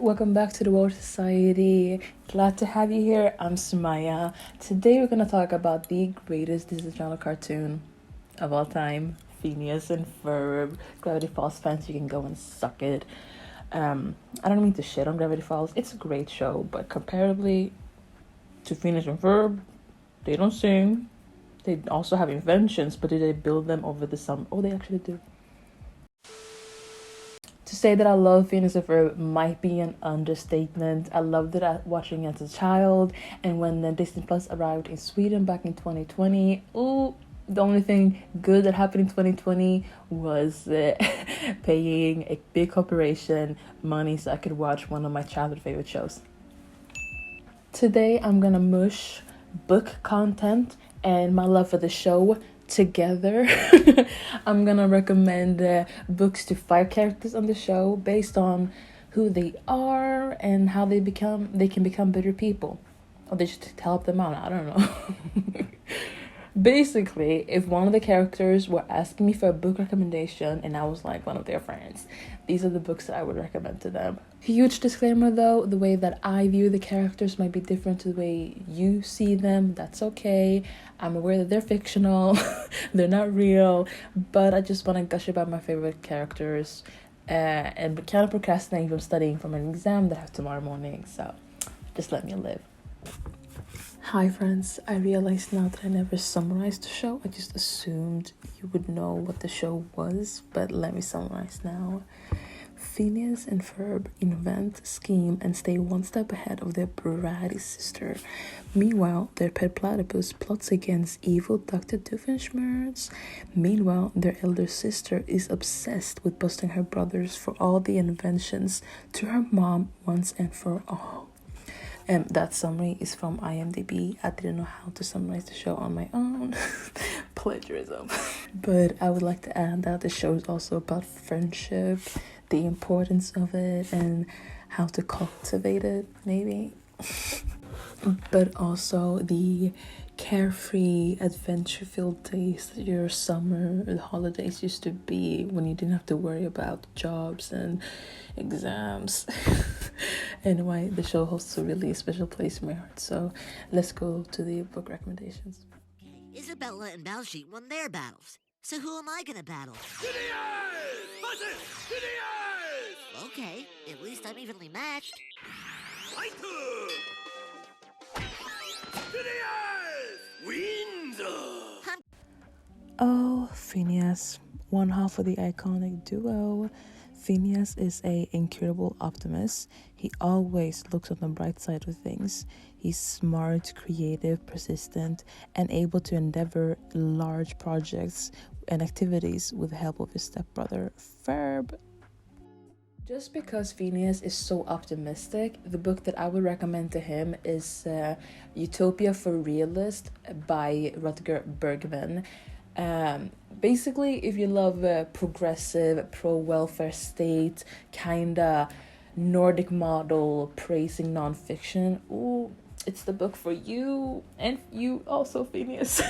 welcome back to the World Society. Glad to have you here. I'm Sumaya. Today we're going to talk about the greatest Disney Channel cartoon of all time, Phineas and Ferb. Gravity Falls fans, you can go and suck it. I don't mean to shit on Gravity Falls. It's a great show, but comparably to Phineas and Ferb, they don't sing. They also have inventions, but do they build them over the summer? Oh, they actually do. To say that I love Phineas and Ferb might be an understatement. I loved it watching it as a child, and when the Disney Plus arrived in Sweden back in 2020, the only thing good that happened in 2020 was paying a big corporation money so I could watch one of my childhood favorite shows. Today I'm gonna mush book content and my love for the show together. I'm gonna recommend books to 5 characters on the show based on who they are and how they can become better people, or they just help them out. I don't know. Basically, if one of the characters were asking me for a book recommendation and I was like one of their friends, these are the books that I would recommend to them. Huge disclaimer though, the way that I view the characters might be different to the way you see them. That's okay. I'm aware that they're fictional, they're not real, but I just want to gush about my favorite characters and kind of procrastinating from studying from an exam that I have tomorrow morning, so just let me live. Hi friends, I realized now that I never summarized the show. I just assumed you would know what the show was, but let me summarize now. Phineas and Ferb invent, scheme, and stay one step ahead of their bratty sister. Meanwhile, their pet platypus plots against evil Dr. Doofenshmirtz. Meanwhile, their elder sister is obsessed with busting her brothers for all the inventions to her mom once and for all. That summary is from IMDb. I didn't know how to summarize the show on my own. Plagiarism. But I would like to add that the show is also about friendship, the importance of it, and how to cultivate it, maybe. But also the carefree, adventure-filled days that your summer or the holidays used to be, when you didn't have to worry about jobs and exams. Anyway, the show holds a really special place in my heart, so let's go to the book recommendations. Isabella and Baljeet won their battles, so who am I gonna battle? Okay, at least I'm evenly matched. Oh, Phineas, one half of the iconic duo. Phineas is an incurable optimist. He always looks on the bright side of things. He's smart, creative, persistent, and able to endeavor large projects and activities with the help of his stepbrother, Ferb. Just because Phineas is so optimistic, the book that I would recommend to him is Utopia for Realists by Rutger Bregman. Basically, if you love progressive, pro-welfare state, kinda Nordic model, praising nonfiction, it's the book for you, and you also, Phineas.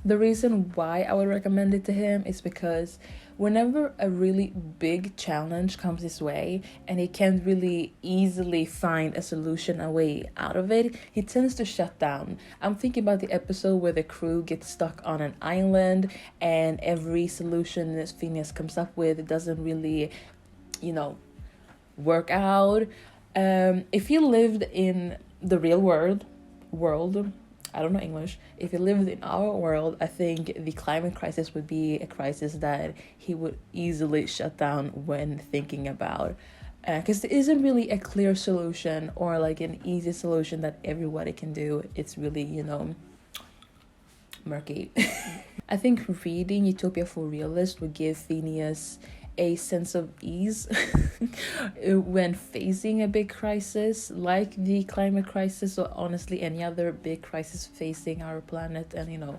The reason why I would recommend it to him is because whenever a really big challenge comes his way and he can't really easily find a solution, a way out of it, he tends to shut down. I'm thinking about the episode where the crew gets stuck on an island and every solution that Phineas comes up with doesn't really, work out. If you lived in the real world, I don't know English. If he lived in our world, I think the climate crisis would be a crisis that he would easily shut down when thinking about. Because there isn't really a clear solution or like an easy solution that everybody can do. It's really, murky. I think reading Utopia for Realists would give Phineas a sense of ease when facing a big crisis like the climate crisis, or honestly any other big crisis facing our planet and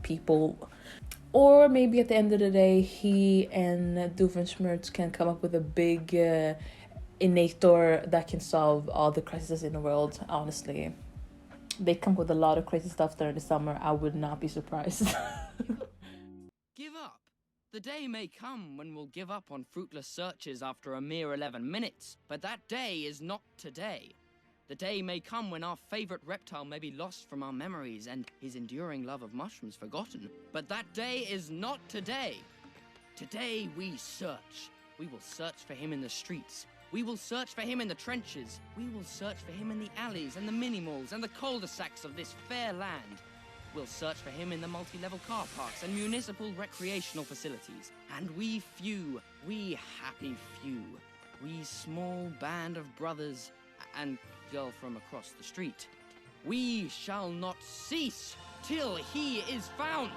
people. Or maybe at the end of the day, he and Doofenshmirtz can come up with a big innator that can solve all the crises in the world. Honestly, they come with a lot of crazy stuff during the summer. I would not be surprised. Give up. The The day may come when we'll give up on fruitless searches after a mere 11 minutes, but that day is not today. The day may come when our favorite reptile may be lost from our memories and his enduring love of mushrooms forgotten, but that day is not today. Today we search. We will search for him in the streets. We will search for him in the trenches. We will search for him in the alleys and the mini-malls and the cul-de-sacs of this fair land. We'll search for him in the multi-level car parks and municipal recreational facilities. And we few, we happy few, we small band of brothers and girl from across the street, we shall not cease till he is found.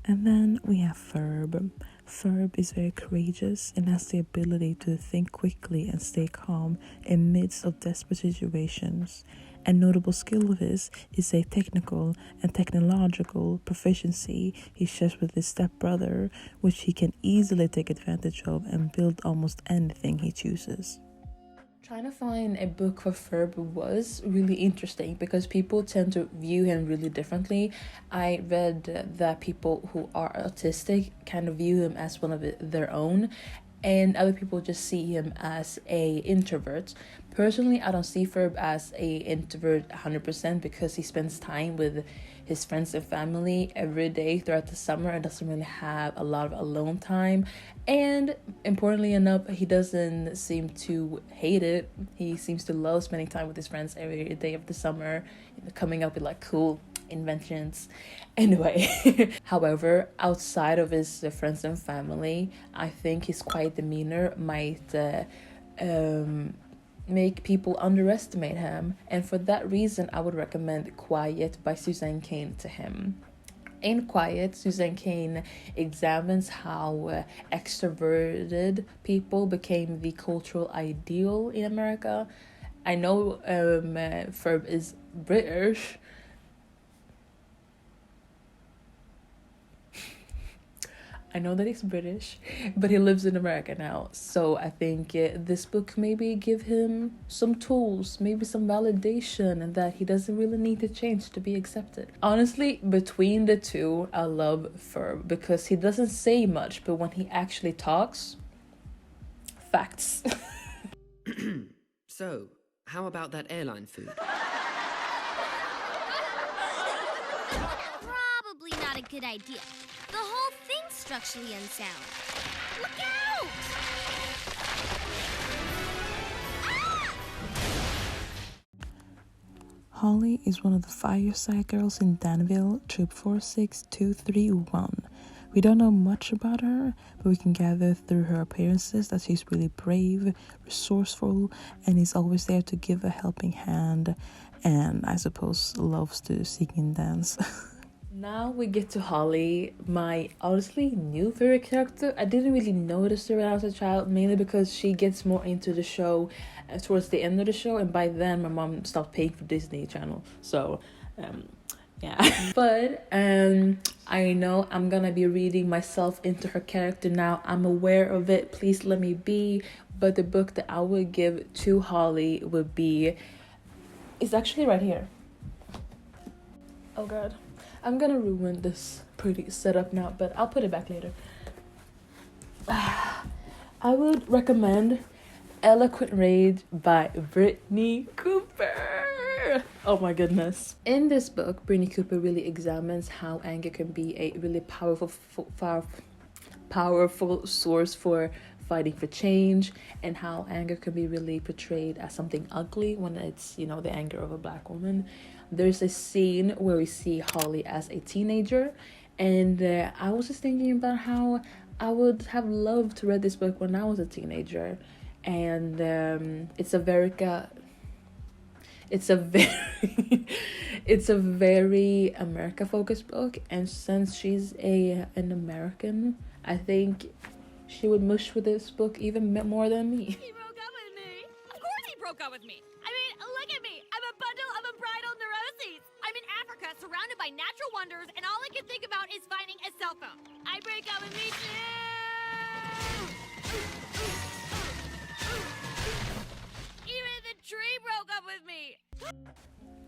And then we have Ferb. Ferb is very courageous and has the ability to think quickly and stay calm in midst of desperate situations. A notable skill of his is a technical and technological proficiency he shares with his stepbrother, which he can easily take advantage of and build almost anything he chooses. Trying to find a book for Ferb was really interesting because people tend to view him really differently. I read that people who are autistic kind of view him as one of their own, and other people just see him as a introvert. Personally, I don't see Ferb as a introvert 100% because he spends time with his friends and family every day throughout the summer and doesn't really have a lot of alone time. And importantly enough, he doesn't seem to hate it. He seems to love spending time with his friends every day of the summer, coming up with like cool inventions. Anyway, however, outside of his friends and family, I think his quiet demeanor might make people underestimate him, and for that reason I would recommend Quiet by Suzanne Cain to him. In Quiet, Suzanne Cain examines how extroverted people became the cultural ideal in America. I know Ferb is British. I know that he's British, but he lives in America now. So I think this book maybe give him some tools, maybe some validation, and that he doesn't really need to change to be accepted. Honestly, between the two, I love Ferb because he doesn't say much, but when he actually talks, facts. So, how about that airline food? Probably not a good idea. The whole thing's structurally unsound. Look out! Ah! Holly is one of the fireside girls in Danville, Troop 46231. We don't know much about her, but we can gather through her appearances that she's really brave, resourceful, and is always there to give a helping hand, and I suppose loves to sing and dance. Now we get to Holly, my honestly new favorite character. I didn't really notice her when I was a child, mainly because she gets more into the show towards the end of the show, and by then my mom stopped paying for Disney Channel, so yeah. But I know I'm gonna be reading myself into her character now. I'm aware of it, please let me be. But the book that I would give to Holly would be, it's actually right here. Oh god, I'm gonna ruin this pretty setup now, but I'll put it back later. I would recommend Eloquent Rage by Brittney Cooper. Oh my goodness. In this book, Brittney Cooper really examines how anger can be a really powerful source for fighting for change, and how anger can be really portrayed as something ugly when it's, the anger of a black woman. There's a scene where we see Holly as a teenager, and I was just thinking about how I would have loved to read this book when I was a teenager, and it's a very America focused book, and since she's an American, I think she would mush with this book even more than me. He broke up with me. Of course he broke up with me. I mean, look at me. I'm a bundle of unbridled neuroses. I'm in Africa, surrounded by natural wonders, and all I can think about is finding a cell phone. I break up with me too. Even the tree broke up with me.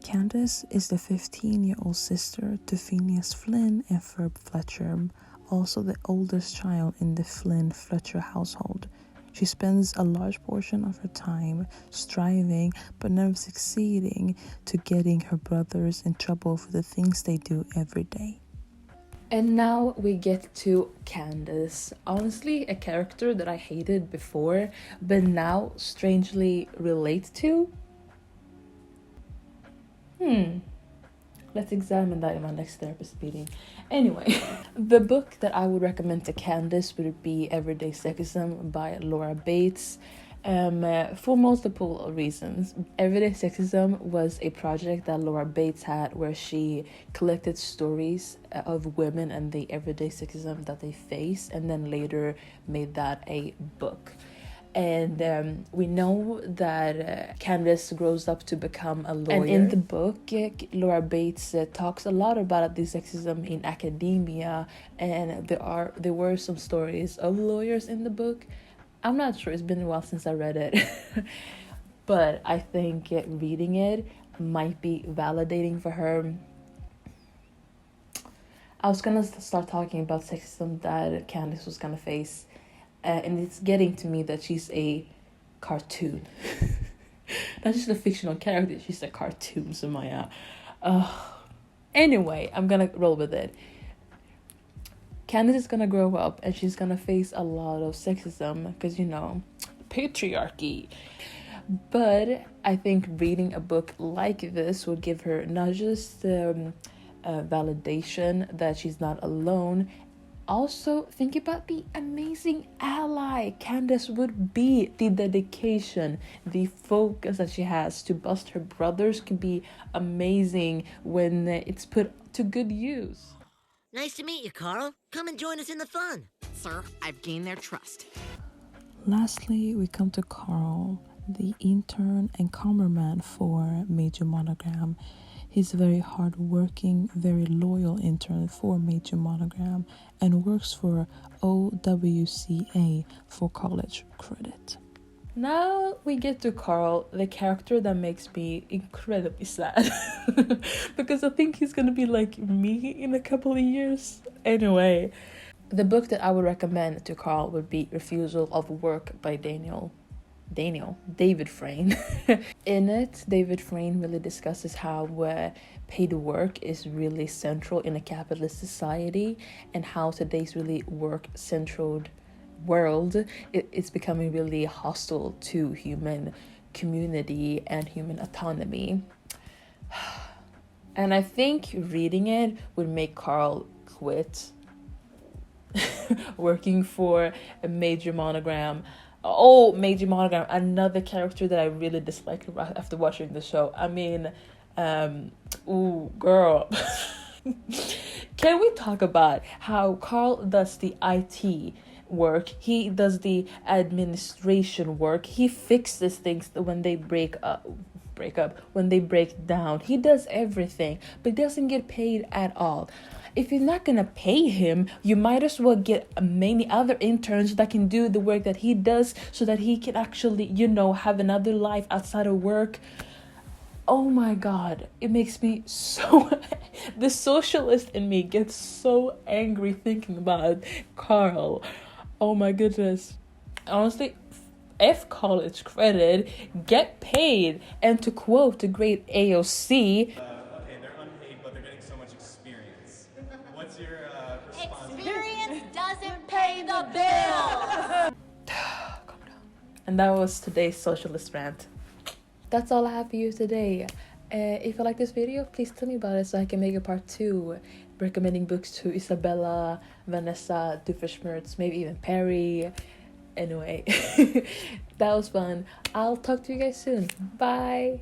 Candice is the 15-year-old sister to Phineas Flynn and Ferb Fletcher, also the oldest child in the Flynn Fletcher household. She spends a large portion of her time striving but never succeeding to getting her brothers in trouble for the things they do every day. And now we get to Candice. Honestly, a character that I hated before, but now strangely relate to. Let's examine that in my next therapist meeting. Anyway, the book that I would recommend to Candice would be Everyday Sexism by Laura Bates. For multiple reasons. Everyday Sexism was a project that Laura Bates had where she collected stories of women and the everyday sexism that they face, and then later made that a book. And we know that Candice grows up to become a lawyer. And in the book, Laura Bates talks a lot about the sexism in academia, and there were some stories of lawyers in the book. I'm not sure, it's been a while since I read it. But I think reading it might be validating for her. I was gonna start talking about sexism that Candice was gonna face. And it's getting to me that she's a cartoon. Not just a fictional character, she's a cartoon, Sumaya. Anyway, I'm gonna roll with it. Candice is gonna grow up and she's gonna face a lot of sexism because, patriarchy. But I think reading a book like this would give her not just validation that she's not alone. Also, think about the amazing ally Candice would be. The dedication, the focus that she has to bust her brothers can be amazing when it's put to good use. Nice to meet you, Karl. Come and join us in the fun. Sir, I've gained their trust. Lastly, we come to Karl, the intern and cameraman for Major Monogram. He's a very hard-working, very loyal intern for Major Monogram and works for OWCA for college credit. Now we get to Karl, the character that makes me incredibly sad. Because I think he's gonna be like me in a couple of years. Anyway, the book that I would recommend to Karl would be Refusal of Work by David Frayne. In it, David Frayne really discusses how paid work is really central in a capitalist society, and how today's really work-centered world it's becoming really hostile to human community and human autonomy. And I think reading it would make Karl quit working for a Major Monogram. Oh, Major Monogram, another character that I really dislike after watching the show. I mean, ooh, girl. Can we talk about how Karl does the IT work? He does the administration work. He fixes things when they break down. He does everything, but doesn't get paid at all. If you're not gonna pay him, you might as well get many other interns that can do the work that he does, so that he can actually, have another life outside of work. Oh my god, it makes me so... The socialist in me gets so angry thinking about Karl. Oh my goodness. Honestly, F college credit, get paid. And to quote the great AOC... they're unpaid, but they're getting so much experience. What's your response? Experience doesn't pay the bill. Calm down. And that was today's socialist rant. That's all I have for you today. If you like this video, please tell me about it so I can make a part 2, recommending books to Isabella, Vanessa, Doofenshmirtz, maybe even Perry. Anyway, that was fun. I'll talk to you guys soon. Bye.